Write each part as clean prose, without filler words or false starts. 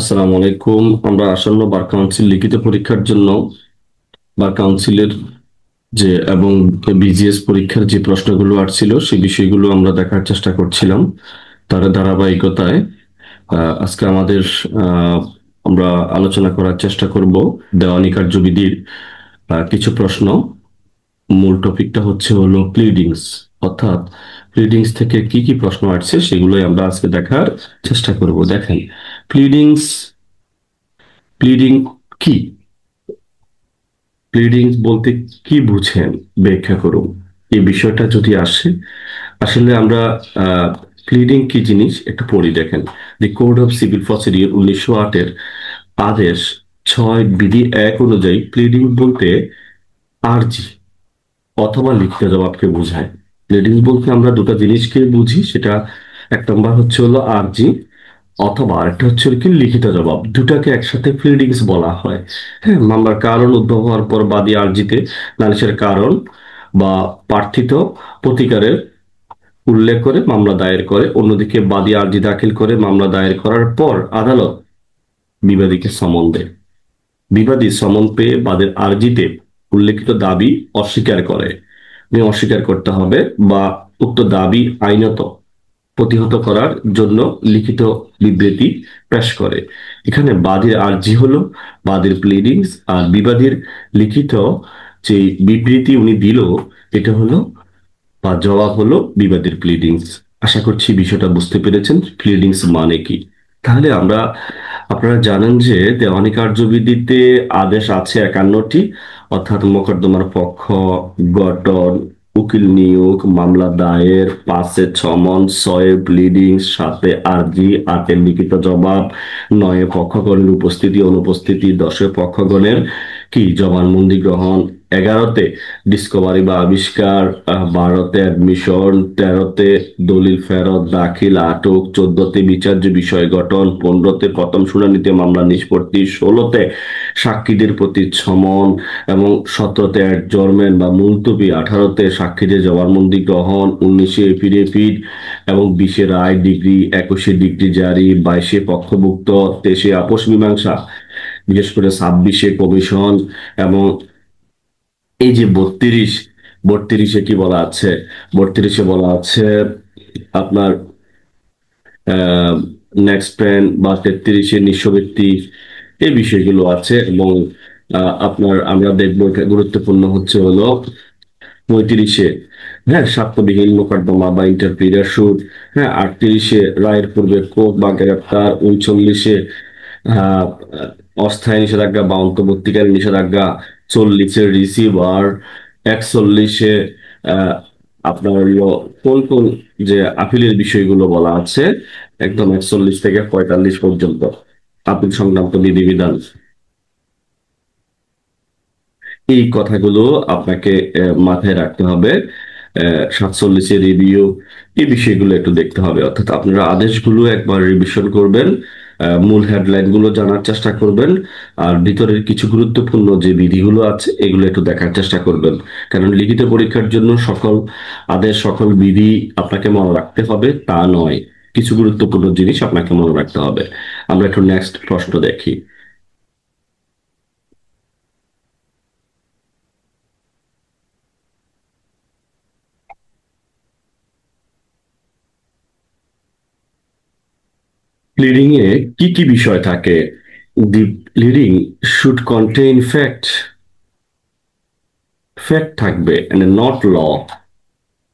আসসালামু আলাইকুম। আমরা আসন্ন বার কাউন্সিল লিখিত পরীক্ষার জন্য বার কাউন্সিলের যে এবং বিজিএস পরীক্ষার যে প্রশ্নগুলো আসছিল সেই বিষয়গুলো আমরা দেখার চেষ্টা করছিলাম। তার ধারাবাহিকতায় আজকে আহ, আমরা আলোচনা করার চেষ্টা করব দেওয়ানি কার্যবিধির কিছু প্রশ্ন। মূল টপিকটা হলো প্লিডিংস, অর্থাৎ প্লিডিংস থেকে কি কি প্রশ্ন আসছে সেগুলোই আমরা আজকে দেখার চেষ্টা করব। দেখেন, প্লিডিংস প্লিডিং কি, প্লিডিংস বলতে কি বুঝেন ব্যাখ্যা করুন। এই বিষয়টা যদি আসে, আসলে আমরা প্লিডিং কি জিনিস একটু পড়ি। দেখেন, the code of civil procedure 1908-এর আদেশ 6 বিধি 1 অনুযায়ী প্লিডিং বলতে আর্জি অথবা লিখিত জবাবকে বোঝায়। প্লিডিং বলতে আমরা দুটো জিনিসকে বুঝি, সেটা এক নম্বর হলো আর্জি, অথবা আরেকটা কি লিখিত জবাব। দুটাকে একসাথে প্লিডিংস বলা হয়। হ্যাঁ, মামলার কারণ উদ্ভব হওয়ার পর বাদী আর্জিতে নালিশের কারণ বা প্রার্থিত প্রতিকারের উল্লেখ করে মামলা দায়ের করে। অন্যদিকে বাদী আর্জি দাখিল করে মামলা দায়ের করার পর আদালত বিবাদীকে সমন দেয়। বিবাদী সমন পেয়ে বাদীর আর্জিতে উল্লেখিত দাবি অস্বীকার করে, অস্বীকার করতে হবে বা উক্ত দাবি আইনত প্রতিহত করার জন্য লিখিত বিবৃতি পেশ করে। এখানে বাদীর আর্জি বাদীর প্লিডিংস, আর বিবাদীর লিখিত যে বিবৃতি উনি দিল, এটা বা জবাব বিবাদীর প্লিডিংস। আশা করছি বিষয়টা বুঝতে পেরেছেন প্লিডিংস মানে কি। তাহলে আপনারা জানেন যে দেওয়ানি কার্যবিধিতে আদেশ আছে 51টি, অর্থাৎ মোকদ্দমার পক্ষ গঠন, উকিল নিয়োগ, মামলা দায়ের, 5-এ সমন, 6-এ প্লিডিং, 7-এ আর্জি, 8-এ লিখিত জবাব, 9-এ পক্ষগণের উপস্থিতি অনুপস্থিতি, 10-এ পক্ষগণের জবানবন্দি গ্রহণ, 11-তে ডিসকভারি বা আবিষ্কার, 12-তে অ্যাডমিশন, 13-তে দলিল ফেরত দাখিল আটক, 14-তে বিচার্য বিষয় গঠন, 15-তে প্রথম শুনানিতে মামলা নিষ্পত্তি, 16-তে সাক্ষীদের প্রতি সমন এবং 17-তে অ্যাডজর্নমেন্ট বা মুলতবি, 18-তে সাক্ষীদের জবানবন্দি গ্রহণ, 19-এ এফিডেভিট এবং 20-এ রায় ডিগ্রি, 21-এ ডিগ্রি জারি, 22-এ পক্ষভুক্ত, 23-এ আপোষ মীমাংসা, বিশেষ করে 26-এ কমিশন এবং এই যে 32-এ কি বলা আছে, 32-এ বলা আছে আপনার নেক্সট প্যান বা 33-এ নিঃস্ব ব্যক্তি, এই বিষয়গুলো আছে। এবং আপনার আমরা দেখবো এটা গুরুত্বপূর্ণ হলো 35-এ, হ্যাঁ, সাক্ষ্যবিহীন মোকদ্দমা বা ইন্টারপ্রিটার শুট, হ্যাঁ, 38-এ রায়ের পূর্বে কোর্ট বা গ্রেপ্তার, 39-এ আহ অস্থায়ী নিষেধাজ্ঞা বা অন্তর্বর্তীকালীন নিষেধাজ্ঞা, 40-এ রিসিভার, 41-এ আপনার কোন কোন যে আপিলের বিষয়গুলো বলা আছে, একদম 41 থেকে 45 পর্যন্ত আপিল সংক্রান্ত বিধিবিধান। এই কথাগুলো আপনাকে মাথায় রাখতে হবে। 47-এ রিভিউ, এই বিষয়গুলো একটু দেখতে হবে। অর্থাৎ আপনারা আদেশগুলো একবার রিভিশন করবেন, মূল হেডলাইন গুলো জানার চেষ্টা করবেন, আর ভিতরের কিছু গুরুত্বপূর্ণ যে বিধিগুলো আছে এগুলো একটু দেখার চেষ্টা করবেন। কারণ লিখিত পরীক্ষার জন্য সকল আদেশ সকল বিধি আপনাকে মনে রাখতে হবে তা নয়, কিছু গুরুত্বপূর্ণ জিনিস আপনাকে মনে রাখতে হবে। আমরা একটু নেক্সট প্রশ্ন দেখি। প্লিডিং এ কি কি বিষয় থাকে? The pleading should contain fact, fact থাকবে, নট ল।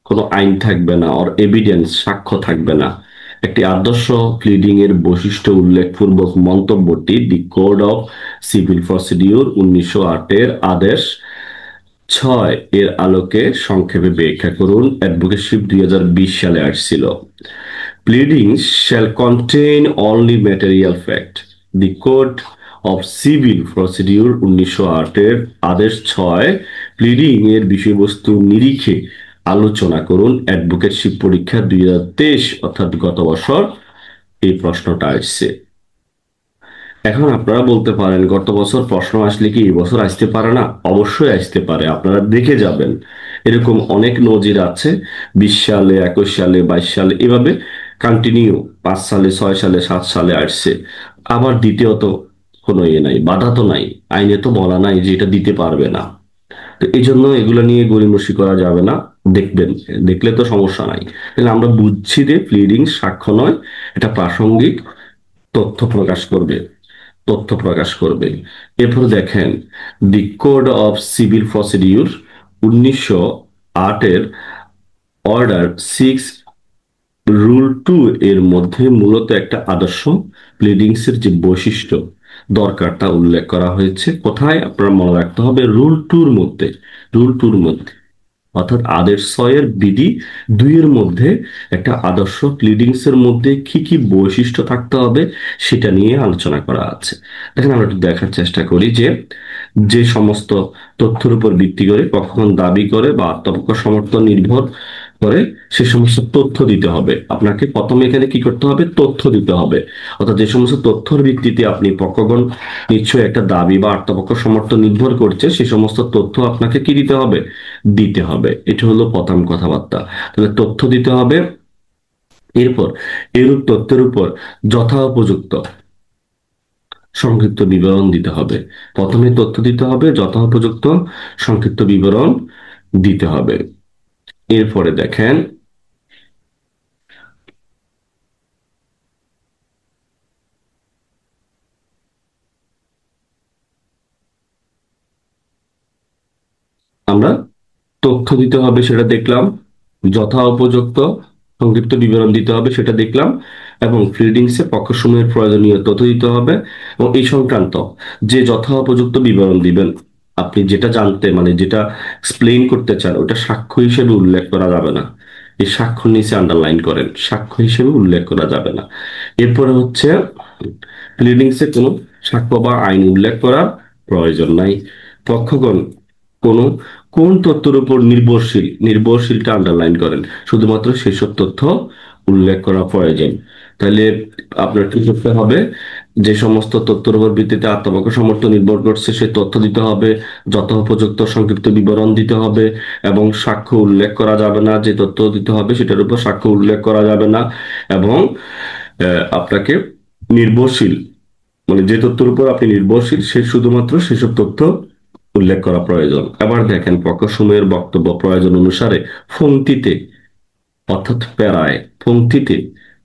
কোনো আইন থাকবে না, অর এভিডেন্স সাক্ষ্য থাকবে না। একটি আদর্শ প্লিডিং এর বৈশিষ্ট্য উল্লেখপূর্বক মন্তব্যটি the code of civil procedure 1908-এর আদেশ 6 এর আলোকে সংক্ষেপে ব্যাখ্যা করুন। অ্যাডভোকেটশিপ 2020 সালে আসছিল। Pleadings shall contain only material fact. The Code of Civil Procedure 1908-এর আদেশ 6 প্লিডিং এর বিষয়বস্তু নিরিখে আলোচনা করুন। অ্যাডভোকেটশিপ পরীক্ষা 2023, অর্থাৎ গত বছর এই প্রশ্নটা আসছে। এখন আপনারা বলতে পারেন গত বছর প্রশ্ন আসলে কি এই বছর আসতে পারে না? অবশ্যই আসতে পারে, আপনারা দেখে যাবেন। এরকম অনেক নজির আছে, 20 সালে, 21 সালে, 22 সালে, এভাবে কন্টিনিউ 5 সালে, 6 সালে, 7 সালে আসছে, আবার দ্বিতীয়ত কোনো ইয়ে নাই, বাধা তো নাই, আইনে তো বলা নাই যে এটা দিতে পারবে না। তো এই জন্য এগুলো নিয়ে গড়িমসি করা যাবে না। দেখবেন, দেখলে তো সমস্যা নাই, তাহলে আমরা বুঝছি যে প্লিডিং সাক্ষ্য নয়, এটা প্রাসঙ্গিক তথ্য প্রকাশ করবে, তথ্য প্রকাশ করবে। এরপর দেখেন, the code of civil procedure 1908-এর অর্ডার 6 রুল 2 এর মধ্যে মূলত একটা আদর্শ প্লিডিংস এর যে বৈশিষ্ট্য দরকার তা উল্লেখ করা হয়েছে। কোথায় আপনারা মনে রাখতে হবে? রুল 2-র মধ্যে, রুল 2-র মধ্যে, অর্থাৎ আদেশ 6-এর বিধি 2-এর মধ্যে একটা আদর্শ প্লিডিংস এর মধ্যে কি কি বৈশিষ্ট্য থাকতে হবে সেটা নিয়ে আলোচনা করা আছে। দেখেন, আমরা একটু দেখার চেষ্টা করি যে যে সমস্ত তথ্যের উপর ভিত্তি করে পক্ষগণ দাবি করে বা আত্মপক্ষ সমর্থন নির্ভর করে সে সমস্ত তথ্য দিতে হবে। আপনাকে প্রথমে এখানে কি করতে হবে? তথ্য দিতে হবে। অর্থাৎ যে সমস্ত তথ্যের ভিত্তিতে আপনি পক্ষগণ নিশ্চয়ই একটা দাবি বা আত্মপক্ষ সমর্থন নির্ভর করছে, সে সমস্ত তথ্য আপনাকে কি দিতে হবে? দিতে হবে। এটা হলো প্রথম কথাবার্তা। তাহলে তথ্য দিতে হবে। এরপর এরূপ তথ্যের উপর যথোপযুক্ত সংক্ষিপ্ত বিবরণ দিতে হবে। প্রথমে তথ্য দিতে হবে, যথোপযুক্ত সংক্ষিপ্ত বিবরণ দিতে হবে। এরপরে দেখেন, আমরা তথ্য দিতে হবে সেটা দেখলাম, যথা উপযুক্ত সংক্ষিপ্ত বিবরণ দিতে হবে সেটা দেখলাম, এবং ফিল্ডিংসে পক্ষসমূহের প্রয়োজনীয় তথ্য দিতে হবে। এবং এই সংক্রান্ত যে যথা উপযুক্ত বিবরণ দিবেন, আপনি যেটা জানতে মানে যেটা এক্সপ্লেইন করতে চান ওটা সাক্ষ্য হিসেবে উল্লেখ করা যাবে না। এই সাক্ষ্য নিচে আন্ডারলাইন করেন, সাক্ষ্য হিসেবে উল্লেখ করা যাবে না। এরপরে হচ্ছে, প্লিডিংসে কোনো সাক্ষ্য বা আইন উল্লেখ করার প্রয়োজন নাই। পক্ষগণ কোন কোন তথ্যের উপর নির্ভরশীল, নির্ভরশীলটা আন্ডারলাইন করেন, শুধুমাত্র সেসব তথ্য উল্লেখ করা প্রয়োজন। তাহলে আপনার কি করতে হবে? যে সমস্ত তথ্যের উপর ভিত্তিতে আত্মপক্ষ সমর্থন নির্ভর করছে সে তথ্য দিতে হবে, যথোপযুক্ত সংক্ষিপ্ত বিবরণ দিতে হবে, এবং সাক্ষ্য উল্লেখ করা যাবে না। যে তথ্য দিতে হবে সেটার উপর সাক্ষ্য উল্লেখ করা যাবে না। এবং আপনাকে নির্ভরশীল মানে যে তথ্যের উপর আপনি নির্ভরশীল সে শুধুমাত্র সেসব তথ্য উল্লেখ করা প্রয়োজন। আবার দেখেন, পক্ষসমূহের বক্তব্য প্রয়োজন অনুসারে পংক্তিতে, অর্থাৎ প্যারায়, পংক্তিতে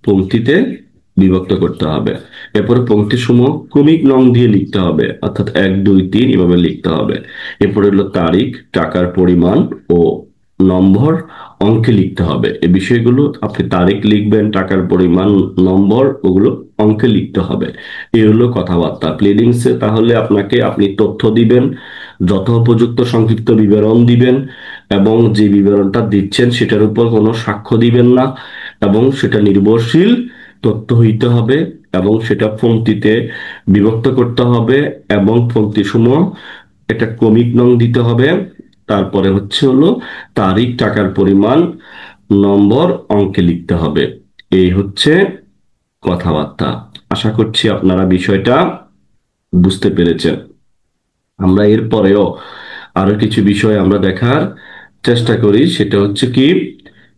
পংক্তিতে বিভক্ত করতে হবে। এরপরে পংক্তি সমূহ ক্রমিক নং দিয়ে লিখতে হবে, অর্থাৎ 1 2 3 এভাবে লিখতে হবে। এরপরে হলো তারিখ, টাকার পরিমাণ ও নম্বর অঙ্কে লিখতে হবে। এই বিষয়গুলো আপনি তারিখ লিখবেন, টাকার পরিমাণ, নম্বর, ওগুলো অঙ্কে লিখতে হবে। এই হলো কথাবার্তা প্লিডিংসে। তাহলে আপনাকে আপনি তথ্য দিবেন, যথোপযুক্ত সংক্ষিপ্ত বিবরণ দিবেন, এবং যে বিবরণটা দিচ্ছেন সেটার উপর কোনো সাক্ষ্য দিবেন না, এবং সেটা নির্ভরশীল তথ্য হইতে হবে, এবং সেটা পংক্তিতে বিভক্ত করতে হবে, এবং পংক্তি সমূহ একটা ক্রমিক নং দিতে হবে। তারপরে হচ্ছে হলো তারিখ, টাকার পরিমাণ, নম্বর অঙ্কে লিখতে হবে। এই হচ্ছে কথাবার্তা। আশা করছি আপনারা বিষয়টা বুঝতে পেরেছেন। আমরা এরপরেও আরো কিছু বিষয় আমরা দেখার চেষ্টা করি। সেটা হচ্ছে কি,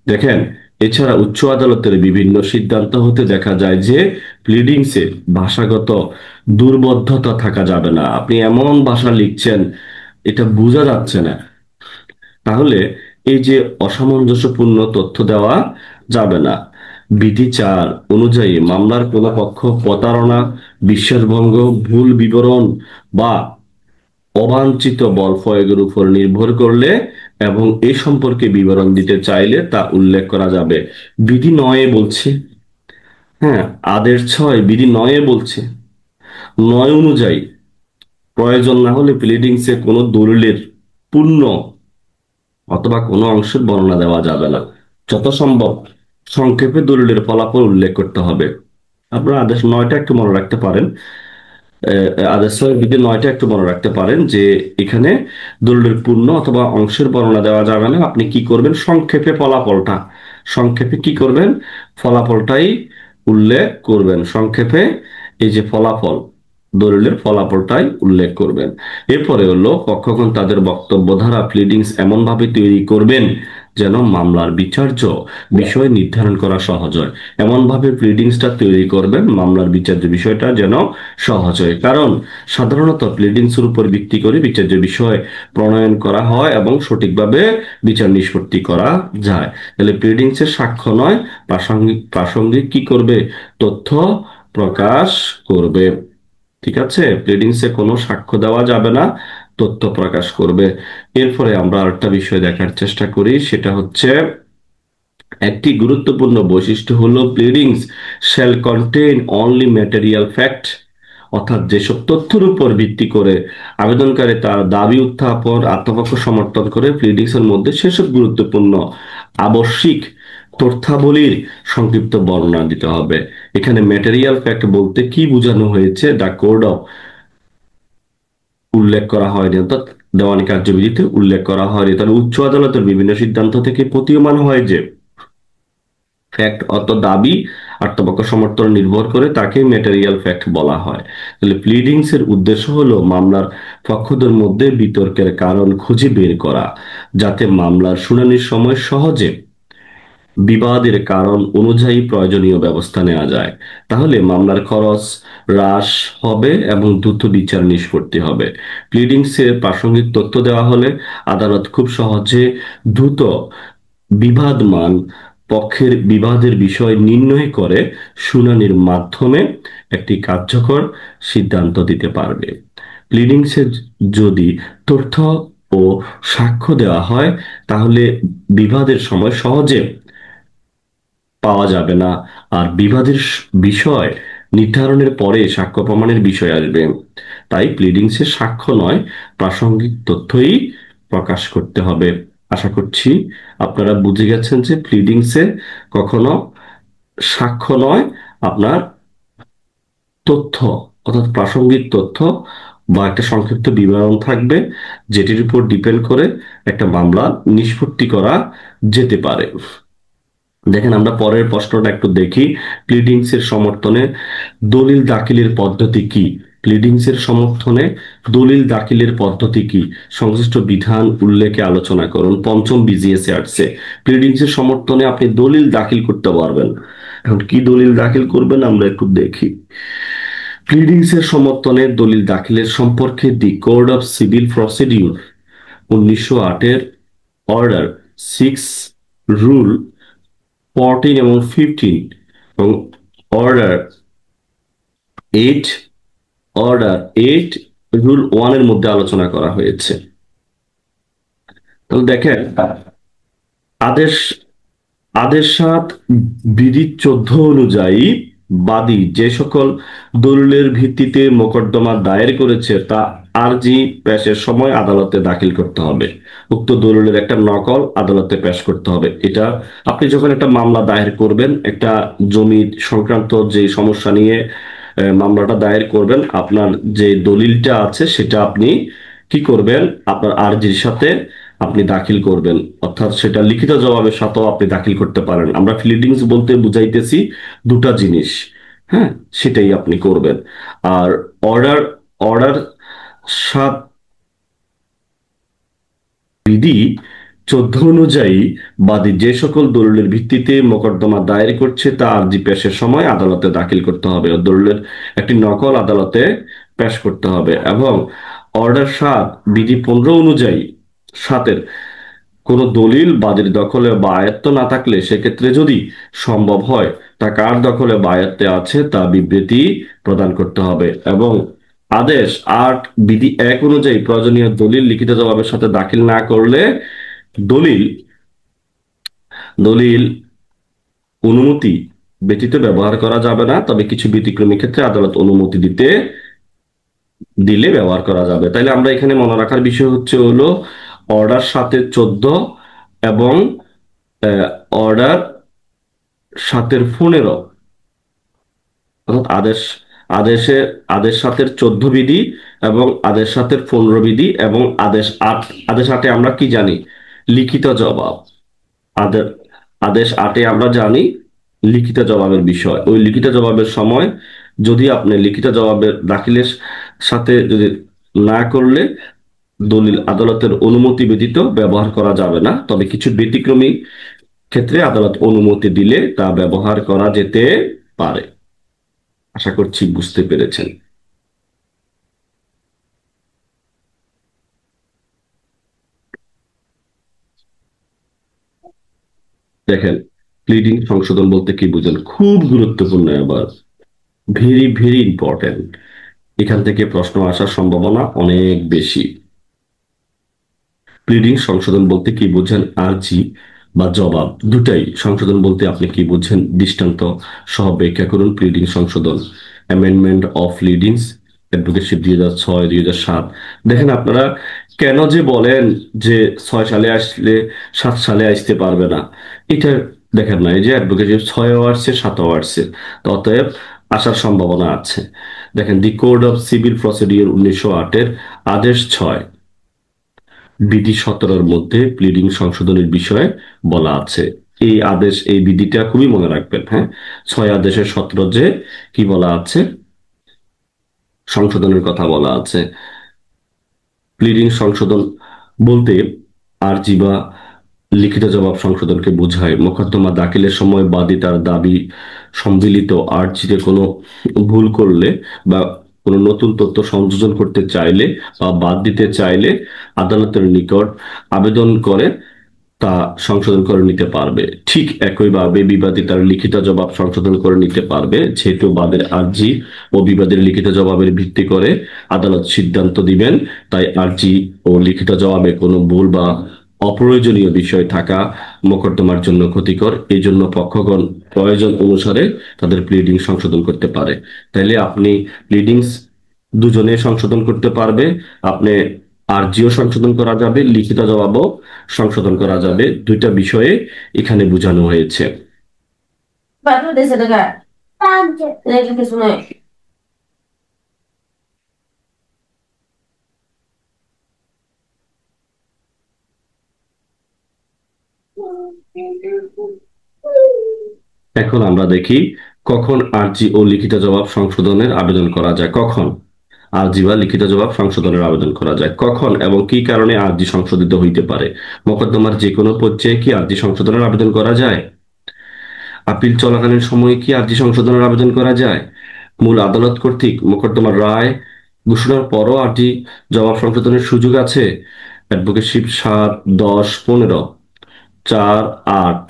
দেখেন, এছাড়া উচ্চ আদালতের বিভিন্ন সিদ্ধান্ত হতে দেখা যায় যে প্লিডিংসে ভাষাগত দুর্বোধ্যতা থাকা যাবে না। আপনি এমন ভাষা লিখছেন এটা বোঝা যাচ্ছে না, তাহলে এই যে অসামঞ্জস্যপূর্ণ তথ্য দেওয়া যাবে না। বিধি 4 অনুযায়ী মামলার কোনো পক্ষ প্রতারণা, বিশ্বাসভঙ্গ, ভুল বিবরণ বা অবাঞ্ছিত বল প্রয়োগের উপর নির্ভর করলে এবং এ সম্পর্কে বিবরণ দিতে চাইলে তা উল্লেখ করা যাবে। বিধি 9 বলছে, হ্যাঁ, আদেশ 6 বিধি 9 বলছে, 9 অনুযায়ী প্রয়োজন না হলে প্লিডিংসে কোনো দলিলের পূর্ণ অথবা কোনো অংশের বর্ণনা দেওয়া যাবে না। যত সম্ভব সংক্ষেপে দলিলের ফলাফল উল্লেখ করতে হবে। আপনারা আদেশ 9টা একটু মনে রাখতে পারেন। আদেশ 6 বিধি 9টা একটু মনে রাখতে পারেন যে এখানে দলিলের পূর্ণ অথবা অংশের বর্ণনা দেওয়া যাবে না। আপনি কি করবেন? সংক্ষেপে ফলাফলটা, সংক্ষেপে কি করবেন? ফলাফলটাই উল্লেখ করবেন। সংক্ষেপে এই যে ফলাফল, দলিলের ফলাফলটাই উল্লেখ করবেন। এরপরে হলো পক্ষগণ তাদের বক্তব্য ধারা প্লিডিংস এমন ভাবে তৈরি করবেন যেন মামলার বিচার্য বিষয় নির্ধারণ করা সহজ হয়। এমনভাবে প্লিডিংসটা তৈরি করবেন মামলার বিচার্য বিষয়টা যেন সহজ হয়। কারণ সাধারণত প্লিডিংসের উপর ভিত্তি করে বিচার্য বিষয় প্রণয়ন করা হয় এবং সঠিকভাবে বিচার নিষ্পত্তি করা যায়। তাহলে প্লিডিংসের সাক্ষ্য নয়, প্রাসঙ্গিক প্রাসঙ্গিক কি করবে? তথ্য প্রকাশ করবে। ঠিক আছে, প্লিডিংসে কোনো সাক্ষ্য দেওয়া যাবে না, তথ্য প্রকাশ করবে। এরপরে আমরা আরেকটা বিষয় দেখার চেষ্টা করি, সেটা হচ্ছে একটি গুরুত্বপূর্ণ বৈশিষ্ট্য হলো pleadings shall contain only material fact, অর্থাৎ যেসব তথ্যের উপর ভিত্তি করে আবেদনকারী তার দাবি উত্থাপন আত্মপক্ষ সমর্থন করে, প্লিডিংস এর মধ্যে সেসব গুরুত্বপূর্ণ আবশ্যিক তথ্যাবলীর সংক্ষিপ্ত বর্ণনা দিতে হবে। এখানে ম্যাটেরিয়াল ফ্যাক্ট বলতে কি বোঝানো হয়েছে দ্য কোড অফ উল্লেখ করা হয়নি, অর্থাৎ দেওয়ানি কার্যবিধিতে উল্লেখ করা হয়নি। তবে উচ্চ আদালতের বিভিন্ন সিদ্ধান্ত থেকে প্রতীয়মান হয় যে ফ্যাক্ট অত দাবি আত্মপক্ষ সমর্থন নির্ভর করে তাকে ম্যাটেরিয়াল ফ্যাক্ট বলা হয়। তাহলে প্লিডিংস এর উদ্দেশ্য হলো মামলার পক্ষদের মধ্যে বিতর্কের কারণ খুঁজে বের করা, যাতে মামলার শুনানির সময় সহজে বিবাদের কারণ অনুযায়ী প্রয়োজনীয় ব্যবস্থা নেওয়া যায়। তাহলে মামলার খরচ হ্রাস হবে এবং দ্রুত বিচার নিষ্পত্তি হবে। প্লিডিংসে প্রাসঙ্গিক তথ্য দেওয়া হলে আদালত খুব সহজে দ্রুত বিবাদমান পক্ষের বিবাদের বিষয় নির্ণয় করে শুনানির মাধ্যমে একটি কার্যকর সিদ্ধান্ত দিতে পারবে। প্লিডিংসে যদি তথ্য ও সাক্ষ্য দেওয়া হয়, তাহলে বিবাদের সময় সহজে পাওয়া যাবে না, আর বিবাদের বিষয় নির্ধারণের পরে সাক্ষ্য প্রমাণের বিষয় আসবে। তাই প্লিডিংসে সাক্ষ্য নয়, প্রাসঙ্গিক তথ্যই প্রকাশ করতে হবে। আশা করছি আপনারা বুঝে গেছেন যে প্লিডিংসে কখনো সাক্ষ্য নয়, আপনার তথ্য অর্থাৎ প্রাসঙ্গিক তথ্য বা একটা সংক্ষিপ্ত বিবরণ থাকবে, যেটির উপর ডিপেন্ড করে একটা মামলা নিষ্পত্তি করা যেতে পারে। দেখেন, আমরা পরের প্রশ্নটা একটু দেখি। প্লিডিংস এর সমর্থনে দলিল দাখিলের পদ্ধতি কি? প্লিডিংস এর সমর্থনে দলিল দাখিলের পদ্ধতি কি? সংশ্লিষ্ট বিধান উল্লেখে আলোচনা করুন। পঞ্চম বিজিএস এ আসছে প্লিডিংস এর সমর্থনে আপনি দলিল দাখিল করতে পারবেন। এখন কি দলিল দাখিল করবেন আমরা একটু দেখি। প্লিডিংস এর সমর্থনে দলিল দাখিলের সম্পর্কে দি কোড অফ সিভিল প্রসিডিউর 1908 এর অর্ডার 6 রুল 14 এবং 15 এবং অর্ডার 8 অর্ডার 8 রুল 1 এর মধ্যে আলোচনা করা হয়েছে। তাহলে দেখেন, আদেশ আদেশাত বিধি 14 অনুযায়ী বাদী যে সকল দলিলের ভিত্তিতে মোকদ্দমা দায়ের করেছে তা আরজি পেশের সময় আদালতে দাখিল করতে হবে। উক্ত দলিলের একটা নকল আদালতে পেশ করতে হবে। এটা আপনি যখন একটা মামলা দায়ের করবেন, একটা জমি সংক্রান্ত যে সমস্যা নিয়ে মামলাটা দায়ের করবেন, আপনার যে দলিলটা আছে সেটা আপনি কি করবেন, আপনার আরজির সাথে আপনি দাখিল করবেন, অর্থাৎ সেটা লিখিত জবাবের সাথেও আপনি দাখিল করতে পারেন। আমরা প্লিডিংস বলতে বুঝাইতেছি দুটা জিনিস, হ্যাঁ, সেটাই আপনি করবেন। আর অর্ডার অর্ডার 7 বিধি 14 অনুযায়ী বাদী যে সকল দলিলের ভিত্তিতে মোকদ্দমা দায়ের করছে তা আরজি পেশের সময় আদালতে দাখিল করতে হবে ও দলিলের একটি নকল আদালতে পেশ করতে হবে। এবং অর্ডার 7 বিধি 15 অনুযায়ী 7 কোনো দলিল বাদীর দখলে বা আয়ত্ত না থাকলে সেক্ষেত্রে যদি সম্ভব হয় তা কার দখলে বা আয়ত্তে আছে তা বিবৃতি প্রদান করতে হবে। এবং আদেশ 8 বিধি 1 অনুযায়ী প্রয়োজনীয় দলিল লিখিত জবাবের সাথে দাখিল না করলে দলিল দলিল অনুমতি ব্যতীত ব্যবহার করা যাবে না, তবে কিছু ব্যতিক্রমী ক্ষেত্রে আদালত অনুমতি দিলে ব্যবহার করা যাবে। তাইলে আমরা এখানে মনে রাখার বিষয় হচ্ছে হলো অর্ডার 7-14 এবং অর্ডার 7-15, অর্থাৎ আদেশ 7-14 বিধি এবং আদেশ 7-15 বিধি এবং আদেশ 8 আমরা কি জানি? লিখিত জবাব। আদেশ আদেশ 8 আমরা জানি লিখিত জবাবের বিষয়। ওই লিখিত জবাবের সময় যদি আপনি লিখিত জবাবের দাখিলের সাথে যদি না করলে দলিল আদালতের অনুমতি ব্যতীত ব্যবহার করা যাবে না, তবে কিছু ব্যতিক্রমী ক্ষেত্রে আদালত অনুমতি দিলে তা ব্যবহার করা যেতে পারে। আশা করছি বুঝতে পেরেছেন। দেখেন, প্লিডিং সংশোধন বলতে কি বুঝেন, খুব গুরুত্বপূর্ণ, আবার ভেরি ভেরি ইম্পর্টেন্ট। এখান থেকে প্রশ্ন আসার সম্ভাবনা অনেক বেশি। প্লিডিং সংশোধন বলতে কি বোঝেন, আর্জি বা জবাব দুটাই। সংশোধন বলতে আপনি কি বুঝেন, দৃষ্টান্ত সহ ব্যাখ্যা করুন। প্লিডিং সংশোধন, অ্যামেন্ডমেন্ট অফ প্লিডিংস, অ্যাডভোকেটশিপ 2006, 2007। দেখেন আপনারা কেন যে বলেন যে 6 সালে আসলে 7 সালে আসতে পারবে না, এটা দেখেন না, এই যে অ্যাডভোকেটশিপ 6-ও আসছে, 7-ও আসছে, তো অতএব আসার সম্ভাবনা আছে। দেখেন, the code of civil procedure 1908-এর আদেশ 6 বিধি 17-র মধ্যে প্লিডিং সংশোধনের বিষয়ে বলা আছে। এই আদেশ, এই বিধিটা খুবই মনে রাখবেন, হ্যাঁ। 6 আদেশের 17 যে কি বলা আছে, সংশোধনের কথা বলা আছে। প্লিডিং সংশোধন বলতে আর্জি বা লিখিত জবাব সংশোধনকে বোঝায়। মোকদ্দমা দাখিলের সময় বাদী তার দাবি সম্মিলিত আর্জিতে কোনো ভুল করলে বা কোনো নতুন তথ্য সংযোজন করতে চাইলে বা বাদ দিতে চাইলে আদালতের নিকট আবেদন করে তা সংশোধন করে নিতে পারবে। ঠিক একইভাবে বিবাদী তার লিখিত জবাব সংশোধন করে নিতে পারবে, যেহেতু বাদের আর্জি ও বিবাদের লিখিত জবাবের ভিত্তি করে আদালত সিদ্ধান্ত দিবেন, তাই আর্জি ও লিখিত জবাবে কোনো ভুল বা অপ্রয়োজনীয় বিষয় থাকা মোকদ্দমার জন্য ক্ষতিকর। এই জন্য পক্ষগণ প্রয়োজন অনুসারে তাদের প্লিডিং সংশোধন করতে পারে। তাইলে আপনি প্লিডিংস দুজনে সংশোধন করতে পারবে। আপনি আরজিও সংশোধন করা যাবে, লিখিত জবাবও সংশোধন করা যাবে। দুইটা বিষয়ে এখানে বোঝানো হয়েছে। এখন আমরা দেখি কখন আরজি ও লিখিত জবাব সংশোধনের আবেদন করা যায়। কখন আরজি বা লিখিত জবাব সংশোধনের আবেদন করা যায়, কখন এবং কি কারণে আরজি সংশোধিত হইতে পারে। মোকদ্দমার যে কোনো পর্যায়ে কি আরজি সংশোধনের আবেদন করা যায়? আপিল চলাকালীন সময়ে কি আরজি সংশোধনের আবেদন করা যায়? মূল আদালত কর্তৃক মোকদ্দমার রায় ঘোষণার পরও আরজি জবাব সংশোধনের সুযোগ আছে। অ্যাডভোকেটশিপ 7, 10, 15, 4, 8,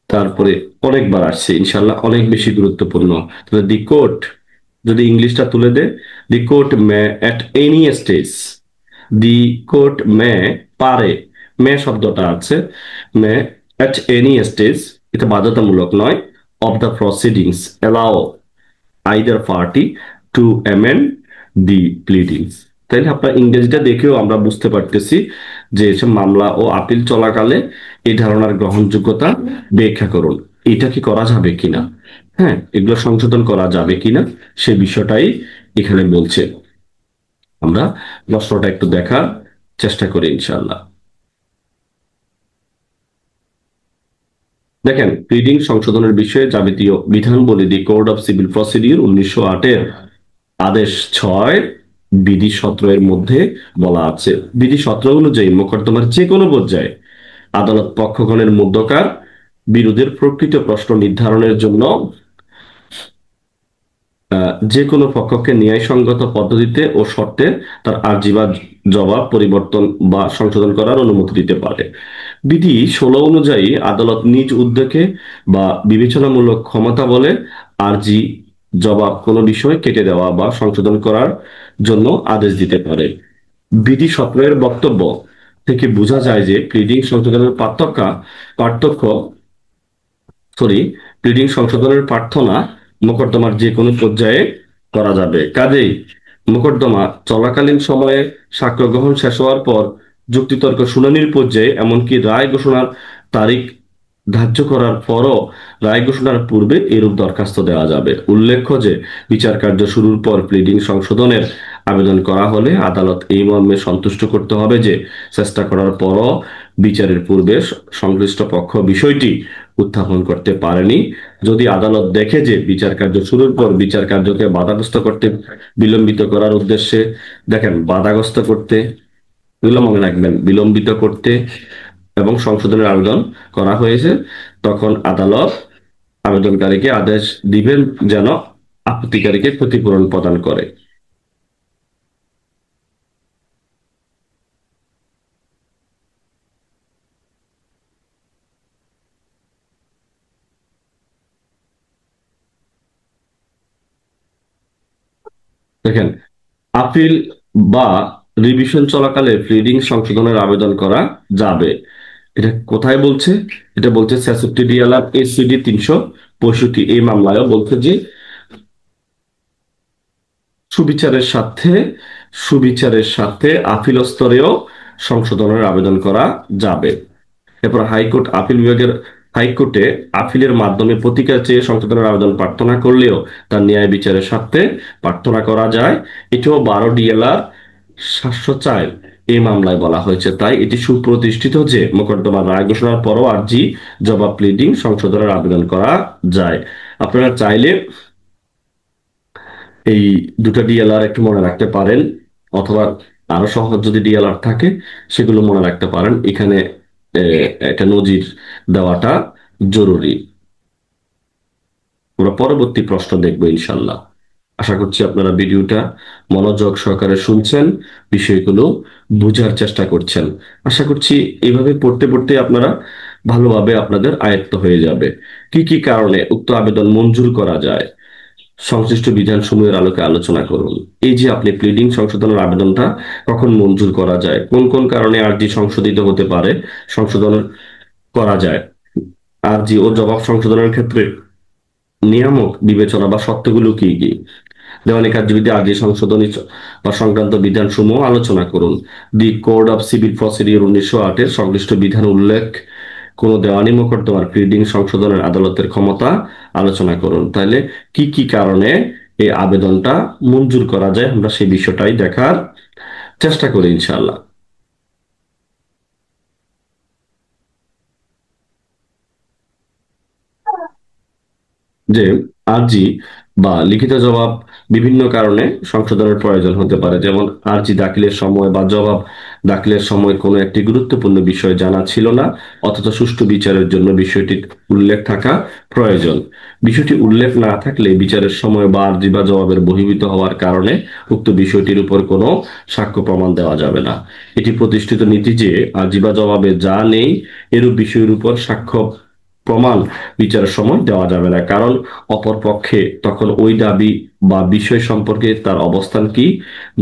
তারপরে অনেকবার আসছে, ইনশাল্লাহ অনেক বেশি গুরুত্বপূর্ণ। তাহলে দি কোর্ট, যদি ইংলিশটা তুলে দে, the court may at any stage, the court may, পারে, মে শব্দটা আছে, মে এট এনি স্টেজ, এটা বাধ্যতামূলক নয়, of the proceedings allow either party to amend the pleadings. তাইলে আপনার ইংরেজিটা দেখেও আমরা বুঝতে পারতেছি যে এসব মামলা ও আপিল চলাকালে এই ধারণার গ্রহণযোগ্যতা ব্যাখ্যা করুন, এটা কি করা যাবে কিনা, হ্যাঁ, এগুলো সংশোধন করা যাবে কিনা সে বিষয়টাই এখানে বলছে। আমরা প্রশ্নটা একটু দেখার চেষ্টা করি ইনশাআল্লাহ। দেখেন, প্লিডিং সংশোধনের বিষয়ে যাবতীয় বিধানবলী the code of civil procedure 1908-এর আদেশ 6 বিধি 17-এর মধ্যে বলা আছে। বিধি 17 অনুযায়ী মোকদ্দমার যে কোনো পর্যায়ে আদালত পক্ষগণের মধ্যকার বিরোধের প্রকৃত প্রশ্ন নির্ধারণের জন্য যে কোনো পক্ষকে ন্যায়সঙ্গত পদ্ধতিতে ও শর্তে তার আর্জি বা জবাব পরিবর্তন বা সংশোধন করার অনুমতি দিতে পারে। বিধি 16 অনুযায়ী আদালত নিজ উদ্যোগে বা বিবেচনামূলক ক্ষমতা বলে আর্জি জবাব কোনো বিষয় কেটে দেওয়া বা সংশোধন করার জন্য আদেশ দিতে পারে। বিধি 17-এর বক্তব্য থেকে বোঝা যায় যে প্লিডিং সংশোধনের পার্থক্য সরি প্লিডিং সংশোধনের প্রার্থনা মোকদ্দমার যে কোনো পর্যায়ে করা যাবে। কাজেই মোকদ্দমা চলাকালীন সময়ে সাক্ষ্য গ্রহণ শেষ হওয়ার পর যুক্তিতর্ক শুনানির পর্যায়ে, এমনকি রায় ঘোষণার তারিখ ধার্য করার পরও রায় ঘোষণার পূর্বে এরূপ দরখাস্ত দেওয়া যাবে। উল্লেখ্য যে বিচার কার্য শুরুর পর প্লিডিং সংশোধনের আবেদন করা হলে আদালত এই মর্মে সন্তুষ্ট করতে হবে যে চেষ্টা করার পরও বিচারের পূর্বে সংশ্লিষ্ট পক্ষ বিষয়টি উত্থাপন করতে পারেনি। যদি আদালত দেখে যে বিচার কার্য শুরুর পর বিচার কার্যকে বাধাগ্রস্ত করতে, বিলম্বিত করার উদ্দেশ্যে, দেখেন বাধাগ্রস্ত করতে, এগুলো মনে রাখবেন, বিলম্বিত করতে এবং সংশোধনের আবেদন করা হয়েছে, তখন আদালত আবেদনকারীকে আদেশ দিবেন যেন আপত্তিকারীকে ক্ষতিপূরণ প্রদান করে। দেখেন, আপিল বা রিভিশন চলাকালে প্লিডিং সংশোধনের আবেদন করা যাবে। এটা কোথায় বলছে? এটা বলছে 66 ডিএলআর এসিডি 365, এই মামলায়ও বলছে যে সুবিচারের সাথে সুবিচারের সাথে আপিল স্তরেও সংশোধনের আবেদন করা যাবে। এরপর হাইকোর্ট আপিল বিভাগের হাইকোর্টে আপিলের মাধ্যমে প্রতিকার চেয়ে সংশোধনের আবেদন প্রার্থনা করলেও তার ন্যায় বিচারের স্বার্থে প্রার্থনা করা যায়। এটিও 12 ডিএলআর 704 এই মামলায় বলা হয়েছে। তাই এটি সুপ্রতিষ্ঠিত যে মোকদ্দমার রায় ঘোষণার পরও আর্জি, জবাব, প্লিডিং সংশোধনের আবেদন করা যায়। আপনারা চাইলে এই দুটো ডিএলআর একটু মনে রাখতে পারেন, অথবা আরো সহজ যদি ডিএলআর থাকে সেগুলো মনে রাখতে পারেন। এখানে একটা নজির দেওয়াটা জরুরি। আমরা পরবর্তী প্রশ্ন দেখবো ইনশাল্লাহ। আশা করছি আপনারা ভিডিওটা মনোযোগ সহকারে শুনছেন, বিষয়গুলো বোঝার চেষ্টা করছেন। আশা করছি এইভাবে পড়তে পড়তে আপনারা ভালোভাবে আপনাদের আয়ত্ত হয়ে যাবে। কি কি কারণে উক্ত আবেদন মঞ্জুর করা যায়, সংশ্লিষ্ট বিধানসমূহের আলোকে আলোচনা করুন। এই যে আপনি প্লিডিং সংশোধনের আবেদনটা কখন মঞ্জুর করা যায়, কোন কোন কারণে আর্জি সংশোধিত হতে পারে, সংশোধন করা যায়, আর্জি ও জবাব সংশোধনের ক্ষেত্রে নিয়ামক বিবেচনা বা শর্তগুলো কি কি, দেওয়ানি কার্যবিধি আর্জি সংশোধনী বা সংক্রান্ত বিধানসমূহ আলোচনা করুন। দি কোড অফ সিভিল প্রসিডিওর 1908 সংশ্লিষ্ট বিধান উল্লেখ কোন দেওয়ানি মোকদ্দমার প্লিডিং সংশোধনের আদালতের ক্ষমতা আলোচনা করুন। তাহলে কি কি কারণে এই আবেদনটা মঞ্জুর করা যায় আমরা সেই বিষয়টাই দেখার চেষ্টা করি ইনশাআল্লাহ। যে আর্জি বা লিখিত জবাব বিভিন্ন কারণে সংশোধনের প্রয়োজন হতে পারে। যেমন আর্জি দাখিলের সময় বা জবাব দাখিলের সময় কোনো একটি গুরুত্বপূর্ণ বিষয় জানা ছিল না, অথচ সুষ্ঠু বিচারের জন্য বিষয়টি উল্লেখ থাকা প্রয়োজন। বিষয়টি উল্লেখ না থাকলে বিচারের সময় বা আর্জি বা জবাবের বহির্ভূত হওয়ার কারণে উক্ত বিষয়টির উপর কোনো সাক্ষ্য প্রমাণ দেওয়া যাবে না। এটি প্রতিষ্ঠিত নীতি যে আর্জি বা জবাবে যা নেই এরূপ বিষয়ের উপর সাক্ষ্য প্রমাণ বিচারের সময় দেওয়া যাবে না, কারণ অপর পক্ষে তখন ওই দাবি বা বিষয় সম্পর্কে তার অবস্থান কি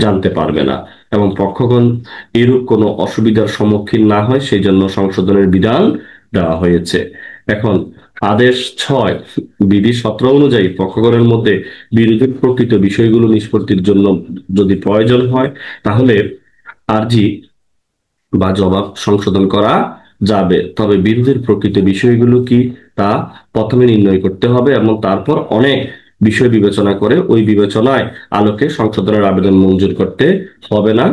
জানতে পারবে না, এবং পক্ষগণ এরূপ কোনো অসুবিধার সম্মুখীন না হয় সেই জন্য সংশোধনের বিধান দেওয়া হয়েছে। এখন আদেশ 6 বিধি 17 অনুযায়ী পক্ষগণের মধ্যে বিরোধের প্রকৃত বিষয়গুলো নিষ্পত্তির জন্য যদি প্রয়োজন হয় তাহলে আর্জি বা জবাব সংশোধন করা যাবে। তবে বিরোধের প্রকৃত বিষয়গুলো কি তা প্রথমে নির্ণয় করতে হবে এবং তারপর অনেক বিষয় বিবেচনা করে ওই বিবেচনায় আলোকে সংশোধনের আবেদন মঞ্জুর করতে হবে না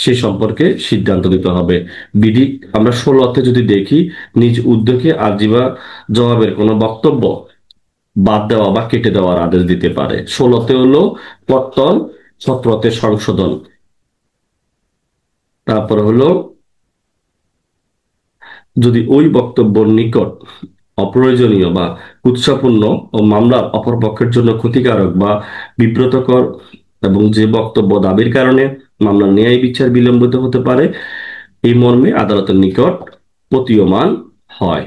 সে সম্পর্কে সিদ্ধান্ত নিতে হবে। বিধি আমরা 16তে যদি দেখি, নিজ উদ্যোগে আর্জি বা জবাবের কোনো বক্তব্য বাদ দেওয়া বা কেটে দেওয়ার আদেশ দিতে পারে। 16তে হলো পত্তন, 17তে সংশোধন। তারপর হলো যদি ওই বক্তব্যের নিকট অপ্রয়োজনীয় বা কুৎসাপূর্ণ ও মামলার অপর পক্ষের জন্য ক্ষতিকারক বা বিব্রতকর এবং যে বক্তব্য দাবির কারণে মামলার ন্যায় বিচার বিলম্বিত হতে পারে এই মর্মে আদালতের নিকট প্রতীয়মান হয়।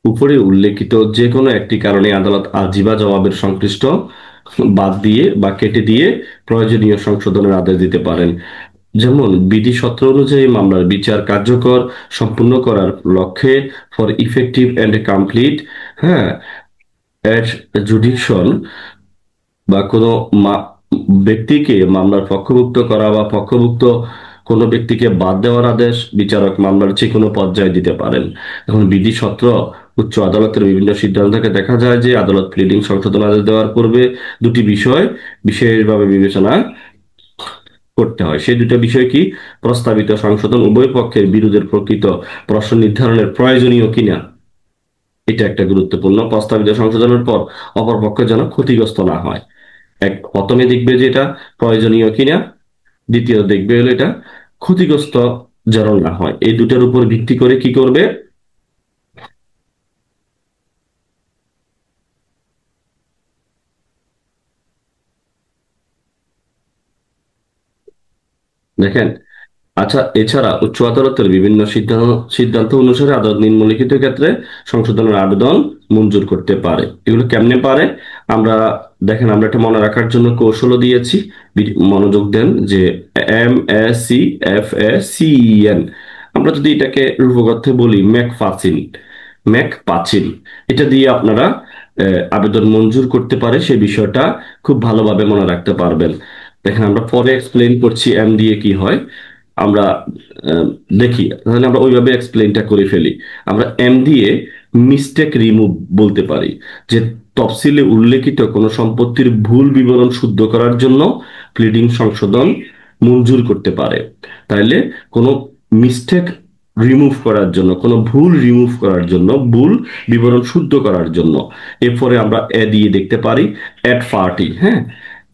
উপরে উল্লেখিত যে কোনো একটি কারণে আদালত আর্জি বা জবাবের সংশ্লিষ্ট বাদ দিয়ে বা কেটে দিয়ে প্রয়োজনীয় সংশোধনের আদেশ দিতে পারেন। যেমন বিধি 17 অনুযায়ী মামলার বিচার কার্যকর সম্পূর্ণ করার লক্ষ্যে ফর ইফেক্টিভ এন্ড কমপ্লিট, হ্যাঁ, জুডিকশন বা কোনো ব্যক্তিকে মামলার পক্ষভুক্ত করা বা পক্ষভুক্ত কোনো ব্যক্তিকে বাদ দেওয়ার আদেশ বিচারক মামলার যে কোনো পর্যায়ে দিতে পারেন। এখন বিধি 17 উচ্চ আদালতের বিভিন্ন সিদ্ধান্ত থেকে দেখা যায় যে আদালত প্লিডিং সংশোধন আদেশ দেওয়ার পূর্বে দুটি বিষয় বিশেষভাবে বিবেচনা করতে হয়। সেই দুটো বিষয় কি? প্রস্তাবিত সংশোধন উভয় পক্ষের বিরোধের প্রকৃত প্রশ্ন নির্ধারণের প্রয়োজনীয় কিনা, এটা একটা গুরুত্বপূর্ণ। প্রস্তাবিত সংশোধনের পর অপরপক্ষ যেন ক্ষতিগ্রস্ত না হয়। প্রথমে দেখবে যে এটা প্রয়োজনীয় কিনা, দ্বিতীয় দেখবে হলো এটা ক্ষতিগ্রস্ত যেন না হয়। এই দুটার উপর ভিত্তি করে কি করবে? দেখেন, আচ্ছা, এছাড়া উচ্চ আদালতের বিভিন্ন সিদ্ধান্ত সিদ্ধান্ত অনুসারে আদালত নিম্নলিখিত ক্ষেত্রে সংশোধনের আবেদন মঞ্জুর করতে পারে। এগুলো কেমনে পারে? আমরা দেখেন, আমরা এটা মনে রাখার জন্য কৌশলও দিয়েছি। মনোযোগ দেন যে MACFACEN, আমরা যদি এটাকে রূপকথ্যে বলি ম্যাকপাচিন, এটা দিয়ে আপনারা আবেদন মঞ্জুর করতে পারে সেই বিষয়টা খুব ভালোভাবে মনে রাখতে পারবেন। দেখেন, আমরা পরে এক্সপ্লেইন করছি এম দিয়ে কি হয়। আমরা আহ, দেখি, তাহলে আমরা ওইভাবে এক্সপ্লেইনটা করে ফেলি। আমরা এম দিয়ে মিস্টেক রিমুভ বলতে পারি, যে তফসিলে উল্লেখিত কোনো সম্পত্তির ভুল বিবরণ শুদ্ধ করার জন্য প্লিডিং সংশোধন মঞ্জুর করতে পারে। তাইলে কোনো মিস্টেক রিমুভ করার জন্য, কোনো ভুল রিমুভ করার জন্য, ভুল বিবরণ শুদ্ধ করার জন্য, এরপরে আমরা এ দিয়ে দেখতে পারি অ্যাড পার্টি। হ্যাঁ,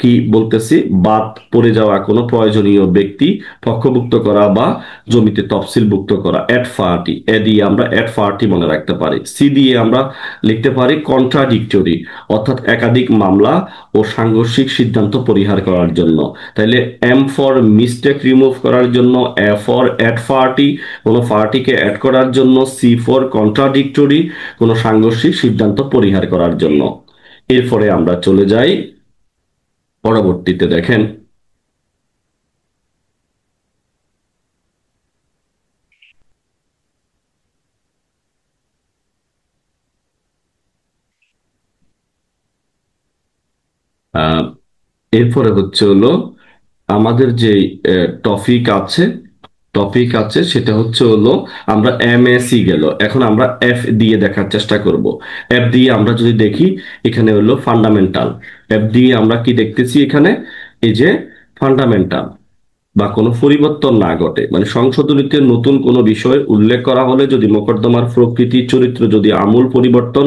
কি বলতেছি? বাদ পড়ে যাওয়া কোনো প্রয়োজনীয় ব্যক্তি পক্ষভুক্ত করা বা জমিতে তফসিলভুক্ত করা, অ্যাড পার্টি। এ দিয়ে আমরা অ্যাড পার্টি মনে রাখতে পারি। সি দিয়ে আমরা লিখতে পারি কন্ট্রাডিক্টরি, অর্থাৎ একাধিক মামলা ও সাংঘর্ষিক সিদ্ধান্ত পরিহার করার জন্য। তাইলে এম ফর মিস্টেক রিমুভ করার জন্য, এ ফর অ্যাড পার্টি, কোনো পার্টিকে অ্যাড করার জন্য, সি ফর কন্ট্রাডিক্টরি, কোনো সাংঘর্ষিক সিদ্ধান্ত পরিহার করার জন্য। এরপরে আমরা চলে যাই পরবর্তীতে। দেখেন, আহ এরপরে হচ্ছে হলো আমাদের যে টপিক আছে সেটা হচ্ছে হলো, আমরা MAC গেল, এখন আমরা এফ দিয়ে দেখার চেষ্টা করব। এফ দিয়ে আমরা যদি দেখি, এখানে হলো ফান্ডামেন্টাল। এফ দিয়ে আমরা কি দেখতেছি এখানে? এই যে ফান্ডামেন্টাল বা কোনো পরিবর্তন না ঘটে, মানে সংশোধনীতে নতুন কোনো বিষয় উল্লেখ করা হলে যদি মোকদ্দমার প্রকৃতি চরিত্র যদি আমূল পরিবর্তন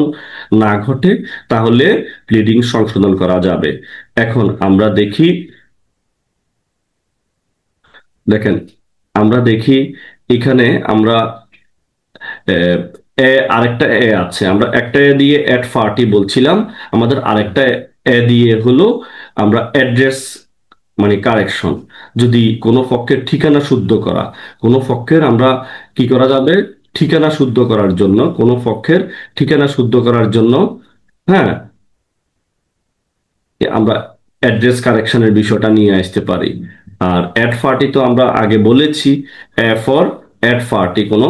না ঘটে, তাহলে প্লিডিং সংশোধন করা যাবে। এখন আমরা দেখি, দেখেন, আমরা দেখি এখানে আমরা আহ, আরেকটা আছে, আমরা একটা দিয়ে অ্যাড পার্টি বলছিলাম, আমাদের আরেকটা দিয়ে হলো আমরা অ্যাড্রেস, মানে কারেকশন। যদি কোনো পক্ষের ঠিকানা শুদ্ধ করা, কোনো পক্ষের আমরা কি করা যাবে? ঠিকানা শুদ্ধ করার জন্য, কোনো পক্ষের ঠিকানা শুদ্ধ করার জন্য, হ্যাঁ, আমরা অ্যাড্রেস কারেকশনের বিষয়টা নিয়ে আসতে পারি। আর অ্যাড পার্টি তো আমরা আগে বলেছি, ফর অ্যাড পার্টি কোনো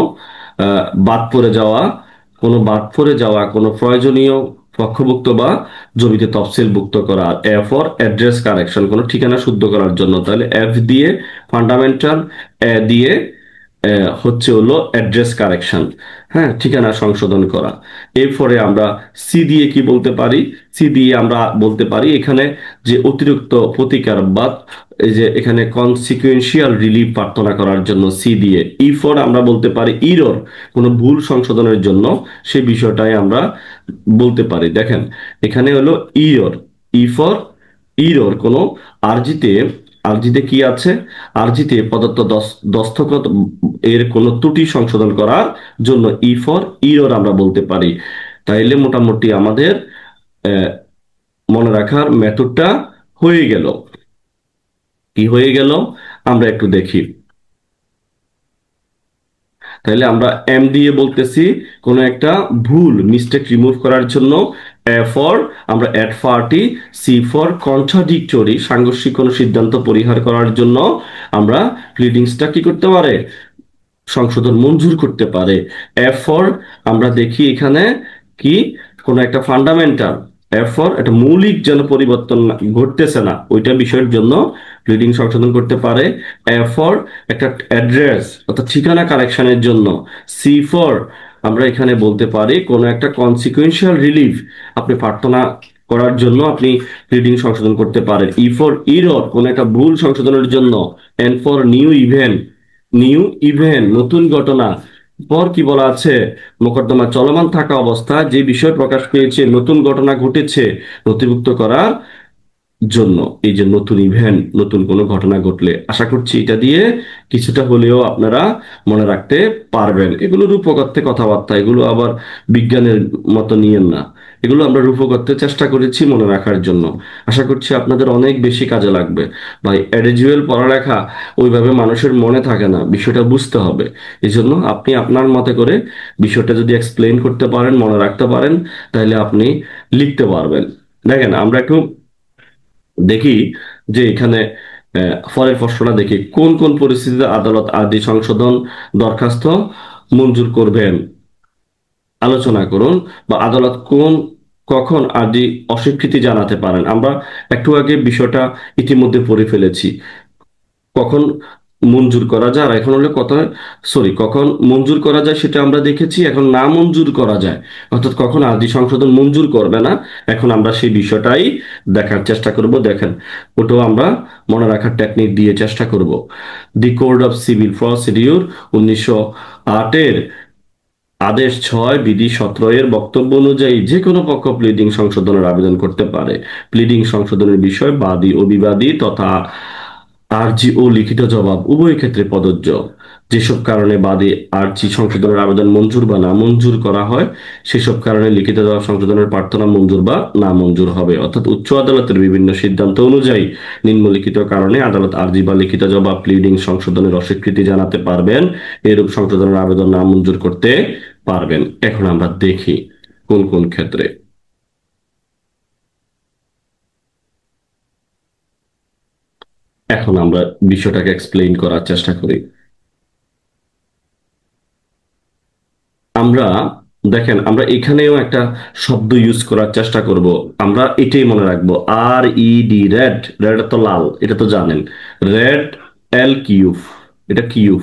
বাদ পড়ে যাওয়া, কোনো প্রয়োজনীয় পক্ষভুক্ত বা জমিতে তফসিলভুক্ত করা। ফর অ্যাড্রেস কারেকশন, কোনো ঠিকানা শুদ্ধ করার জন্য। তাহলে এফ দিয়ে ফান্ডামেন্টাল, এ দিয়ে হচ্ছে হলো অ্যাড্রেস কারেকশন, হ্যাঁ, ঠিকানা সংশোধন করা। এরপরে আমরা সি দিয়ে কি বলতে পারি? সি দিয়ে আমরা বলতে পারি এখানে যে অতিরিক্ত প্রতিকার বা এই যে এখানে কনসিকুয়েন্সিয়াল রিলিফ প্রার্থনা করার জন্য সি দিয়ে। ই ফর আমরা বলতে পারি ইরর, কোনো ভুল সংশোধনের জন্য, সেই বিষয়টাই আমরা বলতে পারি। দেখেন, এখানে হলো ইরর, ই ফর ইরর, কোনো আরজিতে, আরজিতে কি আছে? আরজিতে প্রদত্ত দস্তখত এর কোনো ত্রুটি সংশোধন করার জন্য ই ফর ইরর আমরা বলতে পারি। তাইলে মোটামুটি আমাদের আহ, মনে রাখার মেথডটা হয়ে গেল। কি হয়ে গেল? আমরা একটু দেখি। তাহলে আমরা এম দিয়ে বলতেছি কোনো একটা ভুল মিস্টেক রিমুভ করার জন্য, এ ফর আমরা add party, C for contradictory, সাংঘর্ষিক কোনো সিদ্ধান্ত পরিহার করার জন্য আমরা প্লিডিংসটা কি করতে পারে? সংশোধন মঞ্জুর করতে পারে। এরপর আমরা দেখি এখানে কি, কোনো একটা ফান্ডামেন্টাল, এরপর একটা মৌলিক যেন পরিবর্তন ঘটতেছে না ওইটা বিষয়ের জন্য প্লিডিং সংশোধন করতে পারে। এরপর একটা অ্যাড্রেস অর্থাৎ ঠিকানা কারেকশনের জন্য, সি ফর আমরা এখানে বলতে পারি কোনো একটা কনসিকুয়েন্সিয়াল রিলিফ আপনি প্রার্থনা করার জন্য আপনি প্লিডিং সংশোধন করতে পারেন। ই ফর ইরর, কোনো একটা ভুল সংশোধনের জন্য। N for new event, new event নতুন ঘটনা। পর কি বলা আছে, মোকদ্দমা চলমান থাকা অবস্থায় যে বিষয় প্রকাশ পেয়েছে, নতুন ঘটনা ঘটেছে, নথিভুক্ত করার জন্য। এই যে নতুন ইভেন্ট, নতুন কোনো ঘটনা ঘটলে, আশা করছি এটা দিয়ে কিছুটা হলেও আপনারা মনে রাখতে পারবেন। এগুলো রূপকথ্যে কথাবার্তা, এগুলো আবার বিজ্ঞানের মতো নিয়েন না। এগুলো আমরা রূপকথ্যে চেষ্টা করেছি মনে রাখার জন্য। আশা করছি আপনাদের অনেক বেশি কাজে লাগবে। ভাই, অ্যাডিজুয়াল পড়ালেখা ওইভাবে মানুষের মনে থাকে না, বিষয়টা বুঝতে হবে। এই জন্য আপনি আপনার মতে করে বিষয়টা যদি এক্সপ্লেইন করতে পারেন, মনে রাখতে পারেন, তাহলে আপনি লিখতে পারবেন। দেখেন, আমরা একটু দেখি যে এখানে পরের প্রশ্নটা দেখি, কোন কোন পরিস্থিতিতে আদালত আদি সংশোধন দরখাস্ত মঞ্জুর করবেন আলোচনা করুন। বা আদালত কখন আদি অস্বীকৃতি জানাতে পারেন। আমরা একটু আগে বিষয়টা ইতিমধ্যে পড়ে ফেলেছি। কখন মঞ্জুর করা যায়, আর এখন হলে কথা, সরি, কখন মঞ্জুর করা যায় সেটা আমরা দেখেছি। এখন না মঞ্জুর করা যায়, অর্থাৎ কখন আরজি সংশোধন মঞ্জুর করবে না, এখন আমরা সেই বিষয়টাই দেখার চেষ্টা করব। দেখেন, ওটাও আমরা মনে রাখার টেকনিক দিয়ে চেষ্টা করব। The code of civil procedure 1908-এর আদেশ 6 বিধি 17 এর বক্তব্য অনুযায়ী যে কোনো পক্ষ প্লিডিং সংশোধনের আবেদন করতে পারে। প্লিডিং সংশোধনের বিষয় বাদী ও বিবাদী তথা আরজি ও লিখিত জবাব উভয় ক্ষেত্রে প্রযোজ্য। যেসব কারণে বাদী আরজি সংশোধনের আবেদন মঞ্জুর বা না মঞ্জুর করা হয়, সেসব কারণে লিখিত জবাব সংশোধনের প্রার্থনা মঞ্জুর বা না মঞ্জুর হবে। অর্থাৎ উচ্চ আদালতের বিভিন্ন সিদ্ধান্ত অনুযায়ী নিম্নলিখিত কারণে আদালত আরজি বা লিখিত জবাব প্লিডিং সংশোধনের অস্বীকৃতি জানাতে পারবেন, এরূপ সংশোধনের আবেদন না মঞ্জুর করতে পারবেন। এখন আমরা দেখি কোন কোন ক্ষেত্রে। এখন আমরা বিষয়টাকে এক্সপ্লেইন করার চেষ্টা করি। আমরা দেখেন, আমরা এখানেও একটা শব্দ ইউজ করার চেষ্টা করব। আমরা এটাই মনে রাখবো, RED, রেড। রেড তো লাল, এটা তো জানেন। রেড এল কিউব, এটা কিউব।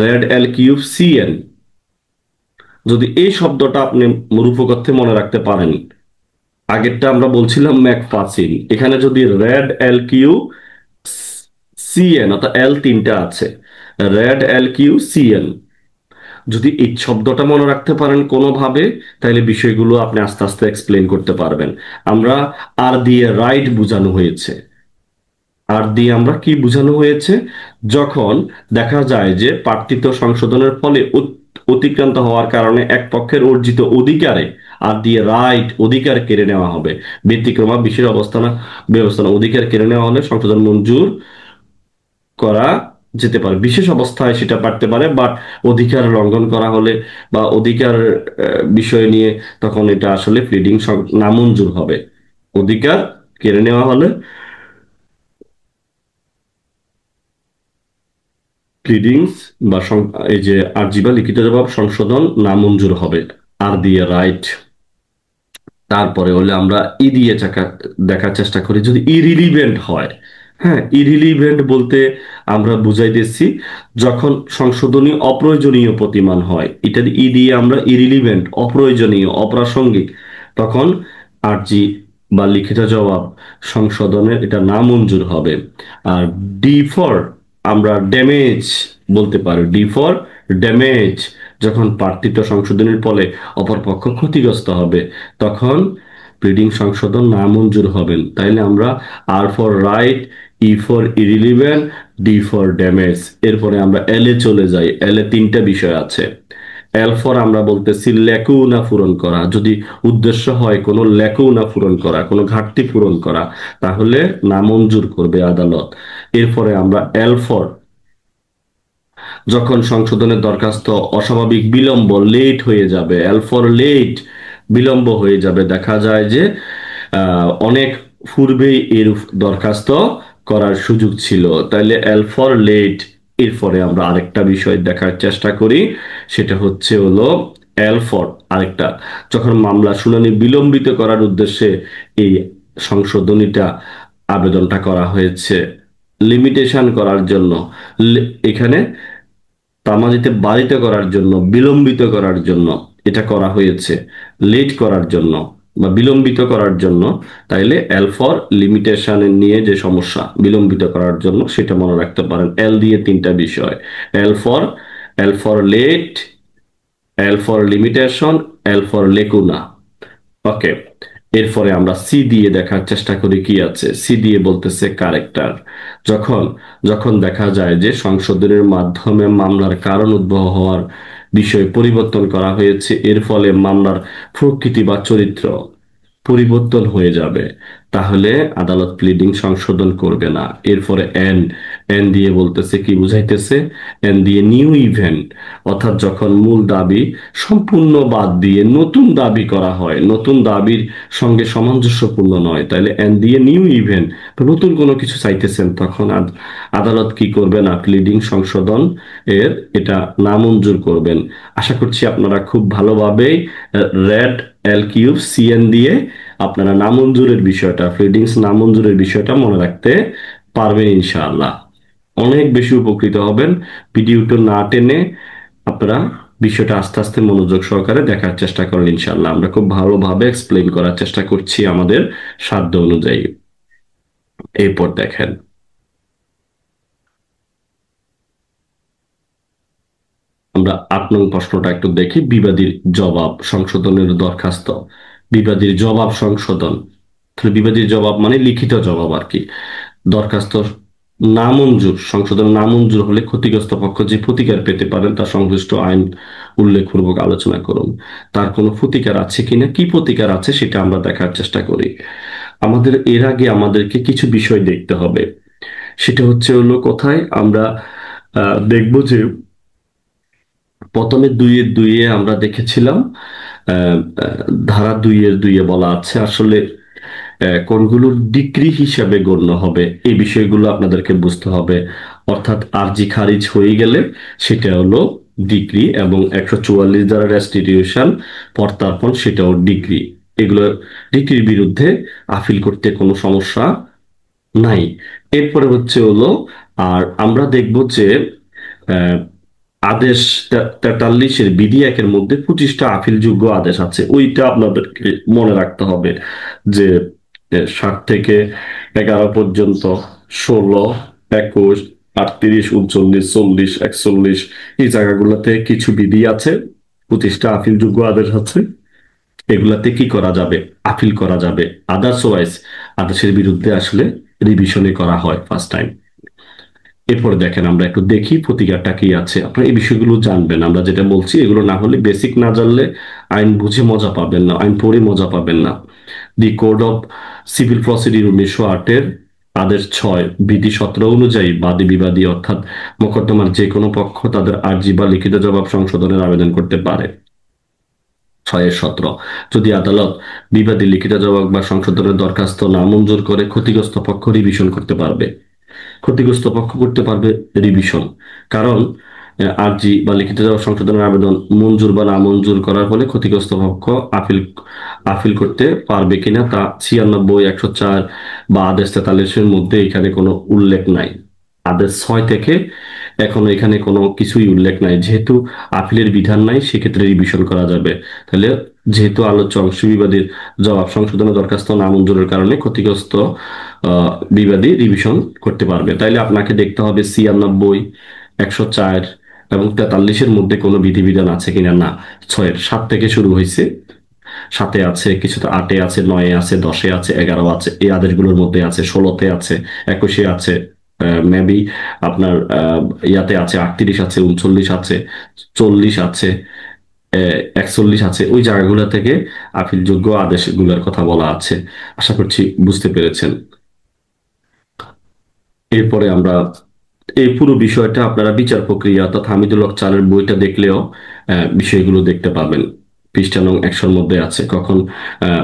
রেড এল কিউব CN। যদি এই শব্দটা আপনি রূপকথ্যে মনে রাখতে পারেন, আগেরটা আমরা বলছিলাম ম্যাকফাসিন, এখানে যদি রেড এল কিউ CN, অর্থাৎ এল তিনটা আছে, রেড এল কিউ CN, যদি এই শব্দটা মনে রাখতে পারেন কোনোভাবে, তাহলে বিষয়গুলো আপনি আস্তে আস্তে এক্সপ্লেন করতে পারবেন। আমরা আর দিয়ে রাইট বোঝানো হয়েছে। আর দিয়ে আমরা কি বোঝানো হয়েছে, যখন দেখা যায় যে প্রার্থিত সংশোধনের ফলে অতিক্রান্ত হওয়ার কারণে এক পক্ষের অর্জিত অধিকারে আর দিয়ে রাইট, অধিকার কেড়ে নেওয়া হবে। ব্যতিক্রমা বিশেষ অবস্থানা ব্যবস্থানা অধিকার কেড়ে নেওয়া হলে সংশোধন মঞ্জুর করা যেতে পারে। বিশেষ অবস্থায় সেটা পারতে পারে, বাট অধিকার লঙ্ঘন করা হলে বা অধিকার বিষয় নিয়ে, তখন এটা আসলে প্লিডিং নামঞ্জুর হবে। অধিকার কেড়ে নেওয়া হলে প্লিডিংস বা এই যে আর্জি বা লিখিত জবাব সংশোধন নামঞ্জুর হবে। আর দিয়ে রাইট। তারপরে হলে আমরা ই দিয়ে দেখার চেষ্টা করি যদি ইরিলিভেন্ট হয়। হ্যাঁ, ইরিলিভেন্ট বলতে আমরা বুঝাইতেছি যখন সংশোধনী অপ্রয়োজনীয় প্রতিমান হয়, এটা ই দিয়ে আমরা ইরিলিভেন্ট, অপ্রয়োজনীয়, অপ্রাসঙ্গিক, তখন আরজি বা লিখিত জবাব সংশোধনের এটা নামঞ্জুর হবে। আর ডি ফর আমরা ড্যামেজ বলতে পারি। ডি ফর ড্যামেজ, যখন প্রার্থিত সংশোধনীর ফলে অপরপক্ষ ক্ষতিগ্রস্ত হবে, তখন প্লিডিং সংশোধন নামঞ্জুর হবেন। তাইলে আমরা R for right, E for irrelevant, D for damage. এরপরে আমরা এল এ চলে যাই। এল এ তিনটা বিষয় আছে। এল ফর আমরা বলতেছি ল্যাকুনা পূরণ করা। যদি উদ্দেশ্য হয় কোনো ল্যাকুনা পূরণ করা, কোনো ঘাটতি পূরণ করা, তাহলে নামঞ্জুর করবে আদালত। এরপরে আমরা এল ফর, যখন সংশোধনের দরখাস্ত অস্বাভাবিক বিলম্ব, লেট হয়ে যাবে। এল ফর লেট, বিলম্ব হয়ে যাবে। দেখা যায় যে অনেক পূর্বেই এর দরখাস্ত করার সুযোগ ছিল, তাইলে এল ফর লেট। এরপরে আমরা আরেকটা বিষয় দেখার চেষ্টা করি, সেটা হচ্ছে হলো এল ফর আরেকটা, যখন মামলা শুনানি বিলম্বিত করার উদ্দেশ্যে এই সংশোধনীটা আবেদনটা করা হয়েছে লিমিটেশন করার জন্য। এখানে তামাদিতে বাধিত করার জন্য, বিলম্বিত করার জন্য এটা করা হয়েছে, লেট করার জন্য বা বিলম্বিত করার জন্য, তাইলে এল ফর লিমিটেশন নিয়ে যে সমস্যা বিলম্বিত করার জন্য সেটা মনে রাখতে পারেন। এল দিয়ে তিনটা বিষয়, L for, L for late, L for limitation, L for lacuna. Okay, এরপরে আমরা সি দিয়ে দেখার চেষ্টা করি কি আছে। সি দিয়ে বলতেছে কারেক্টার। যখন যখন দেখা যায় যে সংশোধনের মাধ্যমে মামলার কারণ উদ্ভব হওয়ার বিষয় পরিবর্তন করা হয়েছে, এর ফলে মামলার প্রকৃতি বা চরিত্র পরিবর্তন হয়ে যাবে, তাহলে আদালত প্লিডিং সংশোধন করবে না। এরপরে এন, এন দিয়ে বলতেছে কি বুঝাইতেছে, এন দিয়ে নিউ ইভেন্ট, অর্থাৎ যখন মূল দাবি সম্পূর্ণ বাদ দিয়ে নতুন দাবি করা হয়, নতুন দাবির সঙ্গে সামঞ্জস্যপূর্ণ নয়, তাহলে এন দিয়ে নিউ ইভেন্ট, নতুন কোনো কিছু চাইতেছেন, তখন আদালত কি করবে না, প্লিডিং সংশোধন এর এটা নামঞ্জুর করবেন। আশা করছি আপনারা খুব ভালোভাবেই রেড এল কিউব সিএন দিয়ে আপনারা নামঞ্জুরের বিষয়টা, প্লিডিংস নামঞ্জুরের বিষয়টা মনে রাখতে পারবেন ইনশাআল্লাহ। অনেক বেশি উপকৃত হবেন। ভিডিওটা না টেনে আপনারা বিষয়টা আস্তে আস্তে মনোযোগ সহকারে দেখার চেষ্টা করেন ইনশাআল্লাহ। আমরা খুব ভালোভাবে এক্সপ্লেইন করার চেষ্টা করছি আমাদের সাধ্য অনুযায়ী। এরপর দেখেন, আমরা 8 নং প্রশ্নটা একটু দেখি। বিবাদীর জবাব সংশোধনের দরখাস্ত, বিবাদীর জবাব সংশোধন, তাহলে বিবাদীর জবাব মানে লিখিত জবাব আর কি। দরখাস্ত নামঞ্জুর, সংশোধন নামঞ্জুর হলে ক্ষতিগ্রস্ত পক্ষ যে প্রতিকার পেতে পারেন তা সংশ্লিষ্ট আইন উল্লেখপূর্বক আলোচনা করুন। তার কোনো প্রতিকার আছে কিনা, কি প্রতিকার আছে সেটা আমরা দেখার চেষ্টা করি। আমাদের এর আগে আমাদেরকে কিছু বিষয় দেখতে হবে। সেটা হচ্ছে হলো কোথায় আমরা দেখব যে প্রথমে 2-এর 2-এ আমরা দেখেছিলাম আহ, আহ, ধারা 2-এর 2-এ বলা আছে আসলে কোনগুলোর ডিক্রি হিসাবে গণ্য হবে এই বিষয়গুলো আপনাদেরকে বুঝতে হবে। অর্থাৎ আরজি খারিজ হয়ে গেলে সেটা হলো ডিক্রি, এবং 144 দ্বারা রেস্টিটিউশন প্রত্যর্পণ সেটাও ডিক্রি। এগুলো ডিক্রির বিরুদ্ধে আপিল করতে কোনো সমস্যা নাই। এরপরে হচ্ছে হলো, আর আমরা দেখব যে আহ, আদেশ 43-এর বিধি 1-এর মধ্যে 25টা আপিলযোগ্য আদেশ আছে, ওইটা আপনাদেরকে মনে রাখতে হবে যে 7 থেকে 11 পর্যন্ত, 16, 21, 38, 39, 40, 41 এই জায়গাগুলোতে কিছু বিধি আছে, 25টা আপিলযোগ্য আদেশ আছে। এগুলাতে কি করা যাবে, আপিল করা যাবে। আদার্সওয়াইজ আদেশের বিরুদ্ধে আসলে রিভিশনে করা হয় ফার্স্ট টাইম। এরপরে দেখেন আমরা একটু দেখি প্রতিকারটা কি আছে। আপনারা এই বিষয়গুলো জানবেন, আমরা যেটা বলছি এগুলো না হলে, বেসিক না জানলে আইন বুঝে মজা পাবেন না, আইন পড়ে মজা পাবেন না। The code of civil procedure 1908-এর আদেশ 6 বিধি 17 অনুযায়ী বাদী বিবাদী অর্থাৎ মোকদ্দমার যে কোনো পক্ষ তাদের আর্জি বা লিখিত জবাব সংশোধনের আবেদন করতে পারে। 6-17, যদি আদালত বিবাদী লিখিত জবাব বা সংশোধনের দরখাস্ত নামঞ্জুর করে ক্ষতিগ্রস্ত পক্ষ রিভিশন করতে পারবে। ক্ষতিগ্রস্ত পক্ষ করতে পারবে রিভিশন, কারণ আর্জি বা লিখিত জবাব সংশোধনের আবেদন মঞ্জুর বা নামঞ্জুর করার ফলে ক্ষতিগ্রস্ত পক্ষ আপিল আপিল করতে পারবে কিনা তা 96, 104 বা আদেশ 43-এর মধ্যে এখানে কোনো উল্লেখ নাই। আদেশ 6 থেকে এখনো এখানে কোনো কিছুই উল্লেখ নাই। যেহেতু আপিলের বিধান নাই সেক্ষেত্রে রিভিশন করা যাবে। তাহলে যেহেতু আলোচ্য অংশ বিবাদীর জবাব সংশোধনের দরখাস্ত নামঞ্জুরের কারণে ক্ষতিগ্রস্ত বিবাদী রিভিশন করতে পারবে, তাইলে আপনাকে দেখতে হবে 96, 104 এবং 43-এর মধ্যে কোনো বিধিবিধান আছে কিনা। না, 6-7 থেকে শুরু হয়েছে, 7-এ আছে, কিছু তো 8-এ আছে, 9-এ আছে, 10-এ আছে, 11 আছে, এই আদেশগুলোর মধ্যে আছে, 16-তে আছে, 21-এ আছে, মেবি আপনার ইয়াতে আছে, 38 আছে, 39 আছে, 40 আছে, 41 আছে, ওই জায়গাগুলো থেকে আপিলযোগ্য আদেশগুলোর কথা বলা আছে। আশা করছি বুঝতে পেরেছেন। এরপরে আমরা এই পুরো বিষয়টা আপনারা বিচার প্রক্রিয়া অর্থাৎ হামিদুল হক চালের বইটা দেখলেও বিষয়গুলো দেখতে পাবেন। পৃষ্ঠা নং 100-এর মধ্যে আছে কখন আহ,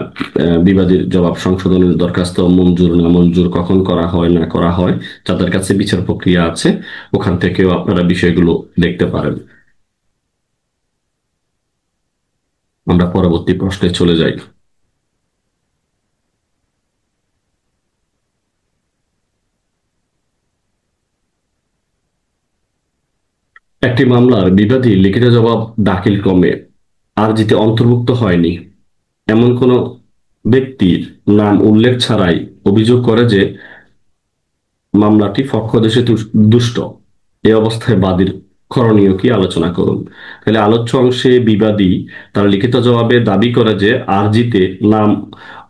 বিবাদীর জবাব সংশোধনের দরখাস্ত মঞ্জুর না মঞ্জুর কখন করা হয় না করা হয়, যাদের কাছে বিচার প্রক্রিয়া আছে ওখান থেকেও আপনারা বিষয়গুলো দেখতে পারেন। আমরা পরবর্তী প্রশ্নে চলে যাই। একটি মামলার বিবাদী লিখিত জবাব দাখিল ক্রমে আরজিতে অন্তর্ভুক্ত হয়নি এমন কোনো ব্যক্তির নাম উল্লেখ ছাড়াই অভিযোগ করে যে মামলাটি পক্ষদোষে দুষ্ট। এ অবস্থায় বাদীর করণীয় কি আলোচনা করুন। তাহলে আলোচ্য অংশে বিবাদী তার লিখিত জবাবে দাবি করে যে আরজিতে নাম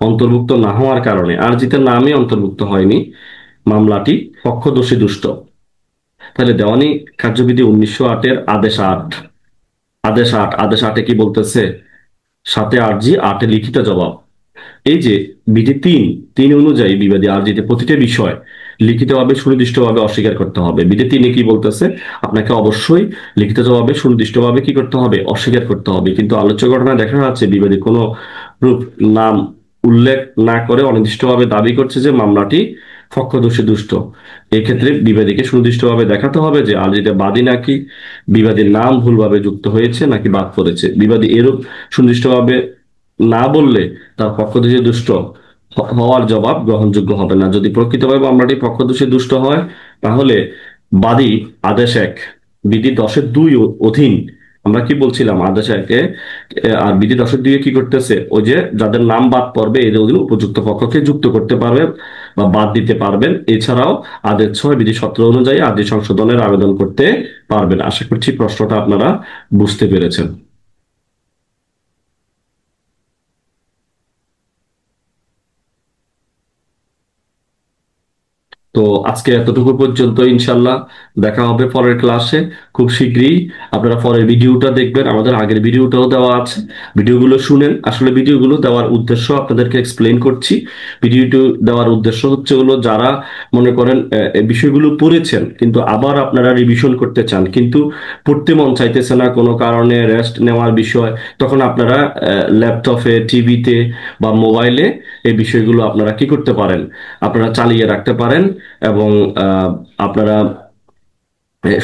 অন্তর্ভুক্ত না হওয়ার কারণে, আরজিতে নামই অন্তর্ভুক্ত হয়নি, মামলাটি পক্ষদোষী দুষ্ট। তাহলে দেওয়ানি কার্যবিধি 1908-এর আদেশ 8 কি বলতেছে? 7-এ আরজি, 8-এ লিখিত জবাব। এই যে বিধি 3 অনুযায়ী বিবাদী আরজিতে প্রতিটা বিষয় লিখিতভাবে সুনির্দিষ্টভাবে অস্বীকার করতে হবে। বিধি 3-এ কি বলতেছে? আপনাকে অবশ্যই লিখিত জবাবে সুনির্দিষ্টভাবে কি করতে হবে? অস্বীকার করতে হবে। কিন্তু আলোচ্য ঘটনায় দেখা যাচ্ছে বিবাদী কোনো রূপ নাম উল্লেখ না করে অনির্দিষ্টভাবে দাবি করছে যে মামলাটি পক্ষদোষী দুষ্ট। এক্ষেত্রে বিবাদীকে সুনির্দিষ্টভাবে দেখাতে হবে যে আরজিতে বাদী নাকি বিবাদীর নাম ভুলভাবে যুক্ত হয়েছে নাকি বাদ পড়েছে। বিবাদী এরূপ সুনির্দিষ্টভাবে না বললে তার পক্ষদোষী দুষ্ট হওয়ার জবাব গ্রহণযোগ্য হবে না। যদি প্রকৃতভাবে মামলাটি পক্ষদোষী দুষ্ট হয়, তাহলে বাদী আদেশ 1 বিধি 10-এর 2 অধীন, আমরা কি বলছিলাম আদেশ 1-এ আর বিধি 10-এর 2-এ কি করতেছে, ওই যে যাদের নাম বাদ পড়বে এদের অধীন উপযুক্ত পক্ষকে যুক্ত করতে পারবে বা বাদ দিতে পারবেন। এছাড়াও আদেশ 6 বিধি 17 অনুযায়ী আদেশ সংশোধনের আবেদন করতে পারবেন। আশা করছি প্রশ্নটা আপনারা বুঝতে পেরেছেন। তো আজকে এতটুকু পর্যন্ত, ইনশাল্লাহ দেখা হবে পরের ক্লাসে খুব শীঘ্রই। আপনারা পরের ভিডিওটা দেখবেন, আমাদের আগের ভিডিওটাও দেওয়া আছে, ভিডিওগুলো শুনেন। আসলে ভিডিওগুলো দেওয়ার উদ্দেশ্য আপনাদেরকে এক্সপ্লেন করছি। ভিডিওটি দেওয়ার উদ্দেশ্য হচ্ছে হলো যারা মনে করেন এই বিষয়গুলো পড়েছেন কিন্তু আবার আপনারা রিভিশন করতে চান কিন্তু পড়তে মন চাইতেছে না, কোনো কারণে রেস্ট নেওয়ার বিষয়, তখন আপনারা ল্যাপটপে, টিভিতে বা মোবাইলে এই বিষয়গুলো আপনারা কি করতে পারেন, আপনারা চালিয়ে রাখতে পারেন এবং আপনারা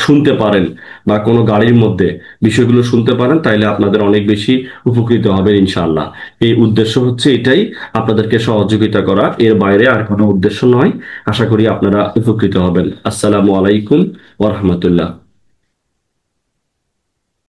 শুনতে পারেন বা কোনো গাড়ির মধ্যে বিষয়গুলো শুনতে পারেন, তাইলে আপনাদের অনেক বেশি উপকৃত হবে ইনশাআল্লাহ। এই উদ্দেশ্য হচ্ছে এটাই, আপনাদেরকে সহযোগিতা করা, এর বাইরে আর কোনো উদ্দেশ্য নয়। আশা করি আপনারা উপকৃত হবেন। আসসালামু আলাইকুম ওয়া রাহমাতুল্লাহ।